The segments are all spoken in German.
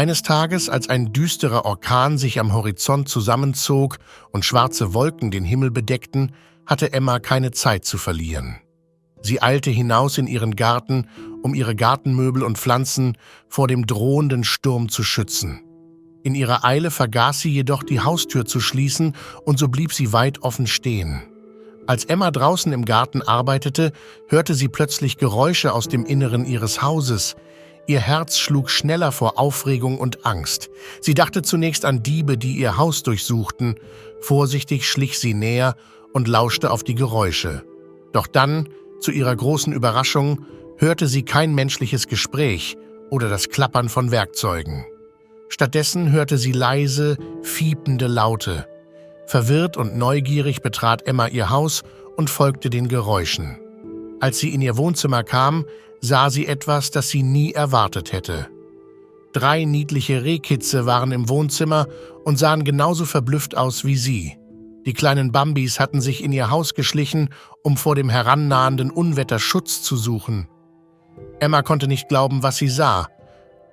Eines Tages, als ein düsterer Orkan sich am Horizont zusammenzog und schwarze Wolken den Himmel bedeckten, hatte Emma keine Zeit zu verlieren. Sie eilte hinaus in ihren Garten, um ihre Gartenmöbel und Pflanzen vor dem drohenden Sturm zu schützen. In ihrer Eile vergaß sie jedoch, die Haustür zu schließen, und so blieb sie weit offen stehen. Als Emma draußen im Garten arbeitete, hörte sie plötzlich Geräusche aus dem Inneren ihres Hauses. Ihr Herz schlug schneller vor Aufregung und Angst. Sie dachte zunächst an Diebe, die ihr Haus durchsuchten. Vorsichtig schlich sie näher und lauschte auf die Geräusche. Doch dann, zu ihrer großen Überraschung, hörte sie kein menschliches Gespräch oder das Klappern von Werkzeugen. Stattdessen hörte sie leise, fiepende Laute. Verwirrt und neugierig betrat Emma ihr Haus und folgte den Geräuschen. Als sie in ihr Wohnzimmer kam, sah sie etwas, das sie nie erwartet hätte. 3 niedliche Rehkitze waren im Wohnzimmer und sahen genauso verblüfft aus wie sie. Die kleinen Bambis hatten sich in ihr Haus geschlichen, um vor dem herannahenden Unwetter Schutz zu suchen. Emma konnte nicht glauben, was sie sah,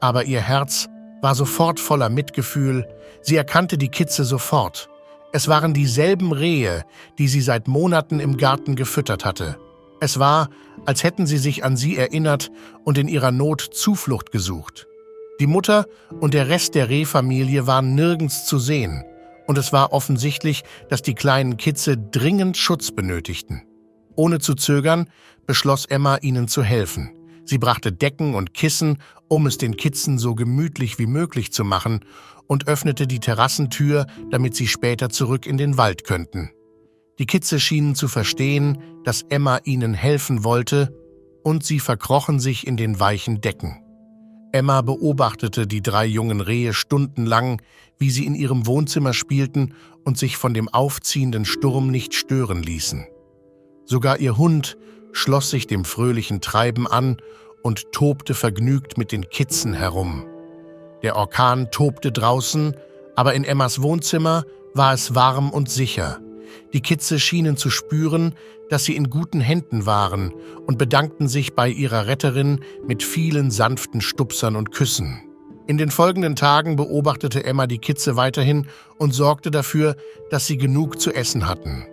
aber ihr Herz war sofort voller Mitgefühl. Sie erkannte die Kitze sofort. Es waren dieselben Rehe, die sie seit Monaten im Garten gefüttert hatte. Es war, als hätten sie sich an sie erinnert und in ihrer Not Zuflucht gesucht. Die Mutter und der Rest der Rehfamilie waren nirgends zu sehen, und es war offensichtlich, dass die kleinen Kitze dringend Schutz benötigten. Ohne zu zögern, beschloss Emma, ihnen zu helfen. Sie brachte Decken und Kissen, um es den Kitzen so gemütlich wie möglich zu machen, und öffnete die Terrassentür, damit sie später zurück in den Wald könnten. Die Kitze schienen zu verstehen, dass Emma ihnen helfen wollte, und sie verkrochen sich in den weichen Decken. Emma beobachtete die 3 jungen Rehe stundenlang, wie sie in ihrem Wohnzimmer spielten und sich von dem aufziehenden Sturm nicht stören ließen. Sogar ihr Hund schloss sich dem fröhlichen Treiben an und tobte vergnügt mit den Kitzen herum. Der Orkan tobte draußen, aber in Emmas Wohnzimmer war es warm und sicher. Die Kitze schienen zu spüren, dass sie in guten Händen waren, und bedankten sich bei ihrer Retterin mit vielen sanften Stupsern und Küssen. In den folgenden Tagen beobachtete Emma die Kitze weiterhin und sorgte dafür, dass sie genug zu essen hatten.